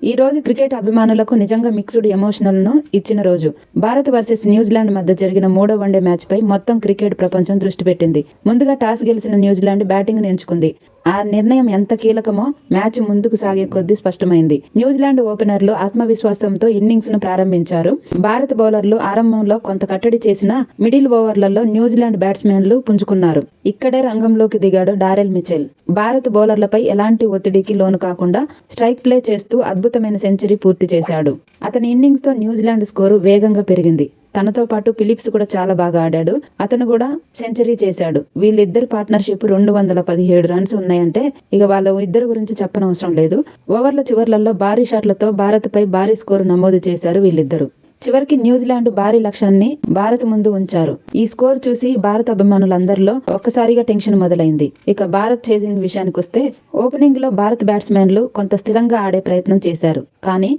ఈ రోజు క్రికెట్ అభిమానులకు నిజంగా మిక్స్డ్ ఎమోషనల్ను ఇచ్చిన రోజు. భారత్ వర్సెస్ న్యూజిలాండ్ మధ్య జరిగిన 3వ వన్డే మ్యాచ్పై మొత్తం క్రికెట్ ప్రపంచం దృష్టి పెట్టింది. ముందుగా టాస్ గెలిచిన న్యూజిలాండ్ బ్యాటింగ్ను ఎంచుకుంది. ఆ నిర్ణయం ఎంత కీలకమో మ్యాచ్ ముందుకు సాగే కొద్దీ స్పష్టమైంది. న్యూజిలాండ్ ఓపెనర్లు ఆత్మవిశ్వాసంతో ఇన్నింగ్స్ ను ప్రారంభించారు. భారత బౌలర్లు ఆరంభంలో కొంత కట్టడి చేసినా మిడిల్ ఓవర్లలో న్యూజిలాండ్ బ్యాట్స్మెన్లు పుంజుకున్నారు. ఇక్కడే రంగంలోకి దిగాడు డారెల్ మిచెల్. భారత బౌలర్లపై ఎలాంటి ఒత్తిడికి లోను కాకుండా స్ట్రైక్ ప్లే చేస్తూ అద్భుతమైన సెంచరీ పూర్తి చేశాడు. అతని ఇన్నింగ్స్ తో న్యూజిలాండ్ స్కోరు వేగంగా పెరిగింది. తనతో పాటు ఫిలిప్స్ కూడా చాలా బాగా ఆడాడు. అతను కూడా సెంచరీ చేశాడు. వీళ్ళిద్దరు పార్ట్నర్షిప్ 217 రన్స్ ఉన్నాయంటే ఇక వాళ్ళ ఇద్దరు గురించి చెప్పనవసరం లేదు. ఓవర్ల చివర్లలో భారీ షాట్లతో భారత్పై భారీ స్కోరు నమోదు చేశారు వీళ్ళిద్దరు. చివరికి న్యూజిలాండ్ భారీ లక్ష్యాన్ని భారత్ ముందు ఉంచారు. ఈ స్కోర్ చూసి భారత అభిమానులందరిలో ఒక్కసారిగా టెన్షన్ మొదలైంది. ఇక భారత్ చేసింగ్ విషయానికి వస్తే ఓపెనింగ్ లో భారత బ్యాట్స్మెన్లు కొంత స్థిరంగా ఆడే ప్రయత్నం చేశారు. కానీ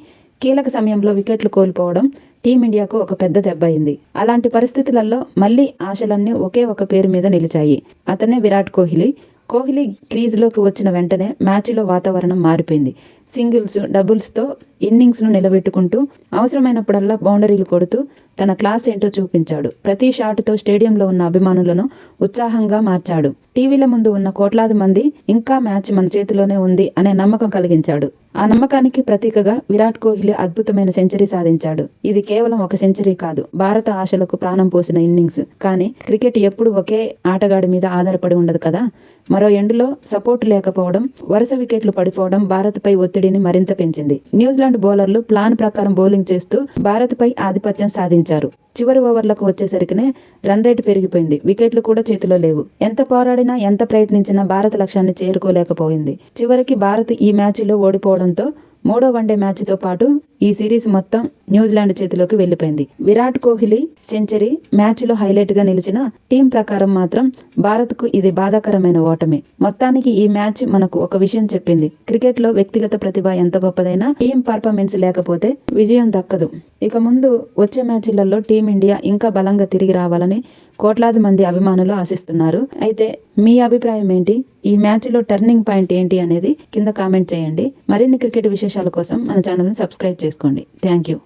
కీలక సమయంలో వికెట్లు కోల్పోవడం టీమిండియాకు ఒక పెద్ద దెబ్బ అయింది. అలాంటి పరిస్థితులలో మళ్లీ ఆశలన్నీ ఒకే ఒక పేరు మీద నిలిచాయి. అతనే విరాట్ కోహ్లీ. కోహ్లీ క్రీజ్లోకి వచ్చిన వెంటనే మ్యాచ్లో వాతావరణం మారిపోయింది. సింగిల్స్, డబుల్స్తో ఇన్నింగ్స్ను నిలబెట్టుకుంటూ అవసరమైనప్పుడల్లా బౌండరీలు కొడుతూ తన క్లాస్ ఏంటో చూపించాడు. ప్రతి షాటుతో స్టేడియంలో ఉన్న అభిమానులను ఉత్సాహంగా మార్చాడు. టీవీల ముందు ఉన్న కోట్లాది మంది ఇంకా మ్యాచ్ మన చేతిలోనే ఉంది అనే నమ్మకం కలిగించాడు. ఆ నమ్మకానికి ప్రతీకగా విరాట్ కోహ్లీ అద్భుతమైన సెంచరీ సాధించాడు. ఇది కేవలం ఒక సెంచరీ కాదు, భారత ఆశలకు ప్రాణం పోసిన ఇన్నింగ్స్. కానీ క్రికెట్ ఎప్పుడు ఒకే ఆటగాడి మీద ఆధారపడి ఉండదు కదా. మరో ఎండులో సపోర్ట్ లేకపోవడం, వరుస వికెట్లు పడిపోవడం భారత్పై ఒత్తిడిని మరింత పెంచింది. న్యూజిలాండ్ బౌలర్లు ప్లాన్ ప్రకారం బౌలింగ్ చేస్తూ భారత్పై ఆధిపత్యం సాధించారు. చివరి ఓవర్లకు వచ్చేసరికినే రన్ రేటు పెరిగిపోయింది. వికెట్లు కూడా చేతిలో లేవు. ఎంత పోరాడినా, ఎంత ప్రయత్నించినా భారత లక్ష్యాన్ని చేరుకోలేకపోయింది. చివరికి భారత్ ఈ మ్యాచ్లో ఓడిపోవడంతో 3వ వన్డే మ్యాచ్తో పాటు ఈ సిరీస్ మొత్తం న్యూజిలాండ్ చేతిలోకి వెళ్లిపోయింది. విరాట్ కోహ్లీ సెంచరీ మ్యాచ్లో హైలైట్గా నిలిచిన టీం ప్రకారం మాత్రం భారత్కు ఇది బాధాకరమైన ఓటమి. మొత్తానికి ఈ మ్యాచ్ మనకు ఒక విషయం చెప్పింది. క్రికెట్లో వ్యక్తిగత ప్రతిభ ఎంత గొప్పదైనా టీం పర్ఫార్మెన్స్ లేకపోతే విజయం దక్కదు. ఇక ముందు వచ్చే మ్యాచ్లలో టీమిండియా ఇంకా బలంగా తిరిగి రావాలని కోట్లాది మంది అభిమానులు ఆశిస్తున్నారు. అయితే మీ అభిప్రాయం ఏంటి? ఈ మ్యాచ్లో టర్నింగ్ పాయింట్ ఏంటి అనేది కింద కామెంట్ చేయండి. మరిన్ని క్రికెట్ విశేషాల కోసం మన ఛానల్ని సబ్స్క్రైబ్ చేసుకోండి. Thank you.